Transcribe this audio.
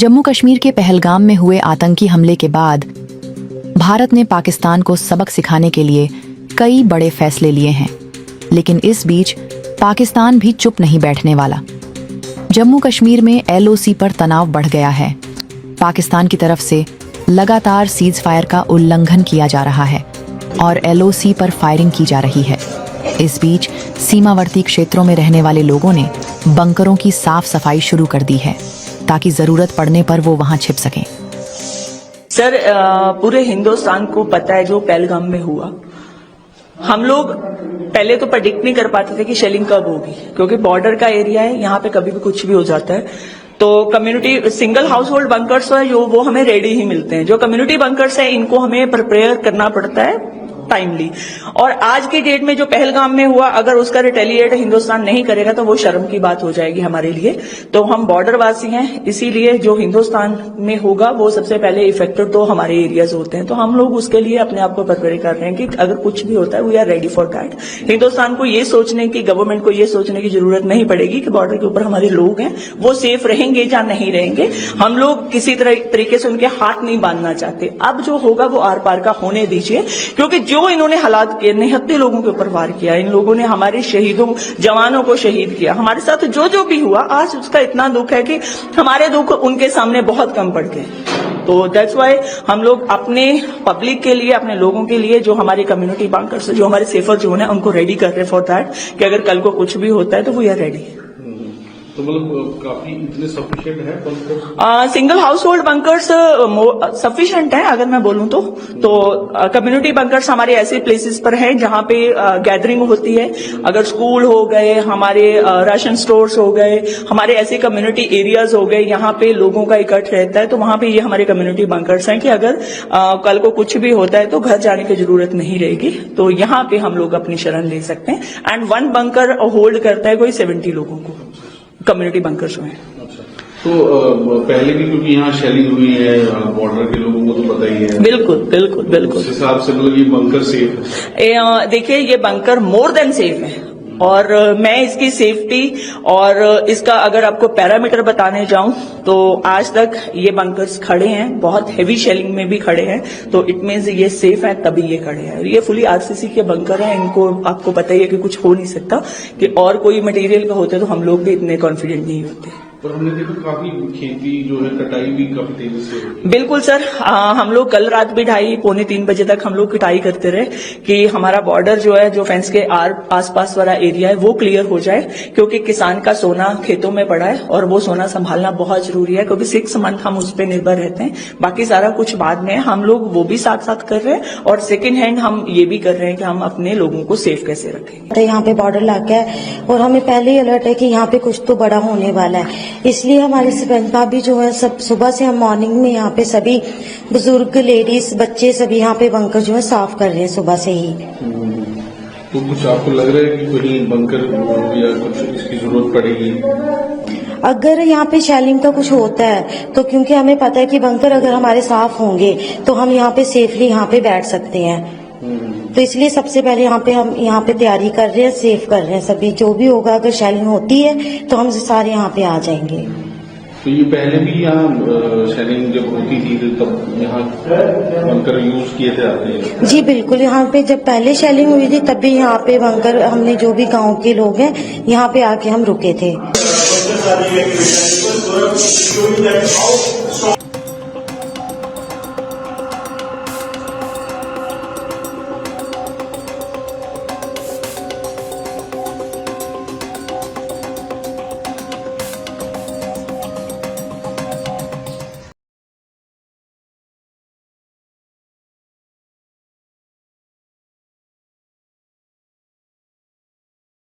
जम्मू कश्मीर के पहलगाम में हुए आतंकी हमले के बाद भारत ने पाकिस्तान को सबक सिखाने के लिए कई बड़े फैसले लिए हैं, लेकिन इस बीच पाकिस्तान भी चुप नहीं बैठने वाला। जम्मू कश्मीर में LOC पर तनाव बढ़ गया है। पाकिस्तान की तरफ से लगातार सीज फायर का उल्लंघन किया जा रहा है और LOC पर फायरिंग की जा रही है। इस बीच सीमावर्ती क्षेत्रों में रहने वाले लोगों ने बंकरों की साफ सफाई शुरू कर दी है ताकि जरूरत पड़ने पर वो वहां छिप सकें। सर, पूरे हिंदुस्तान को पता है जो पहलगाम में हुआ। हम लोग पहले तो प्रेडिक्ट नहीं कर पाते थे कि शेलिंग कब होगी, क्योंकि बॉर्डर का एरिया है, यहाँ पे कभी भी कुछ भी हो जाता है। तो community single house hold bunkers है जो वो हमें रेडी ही मिलते हैं। जो कम्युनिटी बंकर्स है इनको हमें प्रिपेयर करना पड़ता है टाइमली। और आज के डेट में जो पहलगाम में हुआ, अगर उसका रिटेलिएट हिंदुस्तान नहीं करेगा तो वो शर्म की बात हो जाएगी हमारे लिए। तो हम बॉर्डर वासी हैं, इसीलिए जो हिंदुस्तान में होगा वो सबसे पहले इफेक्टेड तो हमारे एरियाज होते हैं। तो हम लोग उसके लिए अपने आप को प्रिपेयर कर रहे हैं कि अगर कुछ भी होता है we are ready for that. Hindustan को ये सोचने की, गवर्नमेंट को ये सोचने की जरूरत नहीं पड़ेगी कि बॉर्डर के ऊपर हमारे लोग हैं, वो सेफ रहेंगे या नहीं रहेंगे। हम लोग किसी तरीके से उनके हाथ नहीं बांधना चाहते। अब जो होगा वो आर पार का होने दीजिए, क्योंकि जो इन्होंने हालात किए, निहत्ते लोगों के ऊपर वार किया, इन लोगों ने हमारे शहीदों, जवानों को शहीद किया। हमारे साथ जो भी हुआ आज उसका इतना दुख है कि हमारे दुख उनके सामने बहुत कम पड़ गए। तो दैट्स वाई हम लोग अपने पब्लिक के लिए, अपने लोगों के लिए, जो हमारे कम्युनिटी बंकर्स, जो हमारे सेफर जोन है, उनको रेडी कर रहे फॉर दैट कि अगर कल को कुछ भी होता है तो वी आर रेडी। तो मतलब काफी इतने सफिशिएंट है bunkers? Single house hold bunkers sufficient है अगर मैं बोलूं तो कम्युनिटी बंकर्स हमारे ऐसे प्लेसेस पर हैं जहां पे गैदरिंग होती है। अगर स्कूल हो गए, हमारे राशन स्टोर्स हो गए, हमारे ऐसे कम्युनिटी एरियाज हो गए, यहाँ पे लोगों का इकट्ठ रहता है, तो वहां पे ये हमारे कम्युनिटी बंकर्स हैं कि अगर कल को कुछ भी होता है तो घर जाने की जरूरत नहीं रहेगी। तो यहाँ पे हम लोग अपनी शरण ले सकते हैं। एंड वन बंकर होल्ड करता है कोई 70 लोगों को, कम्युनिटी बंकर्स में। अच्छा, तो पहले भी क्योंकि यहाँ शेलिंग हुई है, बॉर्डर के लोगों को तो पता ही है। बिल्कुल बिल्कुल बिल्कुल। उस हिसाब से मतलब ये बंकर सेफ है? देखिए, ये बंकर मोर देन सेफ है। और मैं इसकी सेफ्टी और इसका अगर आपको पैरामीटर बताने जाऊं तो आज तक ये बंकर्स खड़े हैं, बहुत हेवी शेलिंग में भी खड़े हैं, तो इट मीन्स ये सेफ है तभी ये खड़े हैं। ये फुली RCC के बंकर हैं, इनको आपको पता ही है कि कुछ हो नहीं सकता। कि और कोई मटेरियल का होते तो हम लोग भी इतने कॉन्फिडेंट नहीं होते। और हमने देखा काफी खेती जो है, कटाई भी काफी तेजी से। बिल्कुल सर, हम लोग कल रात भी 2:30-3 बजे तक हम लोग कटाई करते रहे कि हमारा बॉर्डर जो है, जो फेंस के आसपास वाला एरिया है वो क्लियर हो जाए, क्योंकि किसान का सोना खेतों में पड़ा है और वो सोना संभालना बहुत जरूरी है, क्योंकि 6 मंथ हम उस पर निर्भर रहते हैं। बाकी सारा कुछ बाद में हम लोग वो भी साथ साथ कर रहे हैं, और सेकेंड हैंड हम ये भी कर रहे हैं कि हम अपने लोगों को सेफ कैसे रखें। यहाँ पे बॉर्डर इलाका है और हमें पहले ही अलर्ट है कि यहाँ पे कुछ तो बड़ा होने वाला है, इसलिए हमारे सरपंच साहब भी जो है सब सुबह से हम मॉर्निंग में यहाँ पे सभी बुजुर्ग, लेडीज, बच्चे सभी यहाँ पे बंकर जो है साफ कर रहे हैं सुबह से ही। तो कुछ आपको लग रहा है कि कहीं बंकर या कुछ इसकी जरूरत पड़ेगी? अगर यहाँ पे शेलिंग का कुछ होता है तो क्योंकि हमें पता है कि बंकर अगर हमारे साफ होंगे तो हम यहाँ पे सेफली यहाँ पे बैठ सकते हैं। तो इसलिए सबसे पहले हम यहाँ पे तैयारी कर रहे हैं, सेफ कर रहे हैं सभी। जो भी होगा, अगर शेलिंग होती है तो हम सारे यहाँ पे आ जाएंगे। तो ये पहले भी यहाँ शेलिंग जब होती थी तब यहाँ बंकर यूज किए थे आपने? जी बिल्कुल, यहाँ पे जब पहले शेलिंग हुई थी तब भी यहाँ पे बंकर, हमने जो भी गांव के लोग हैं यहाँ पे आके हम रुके थे।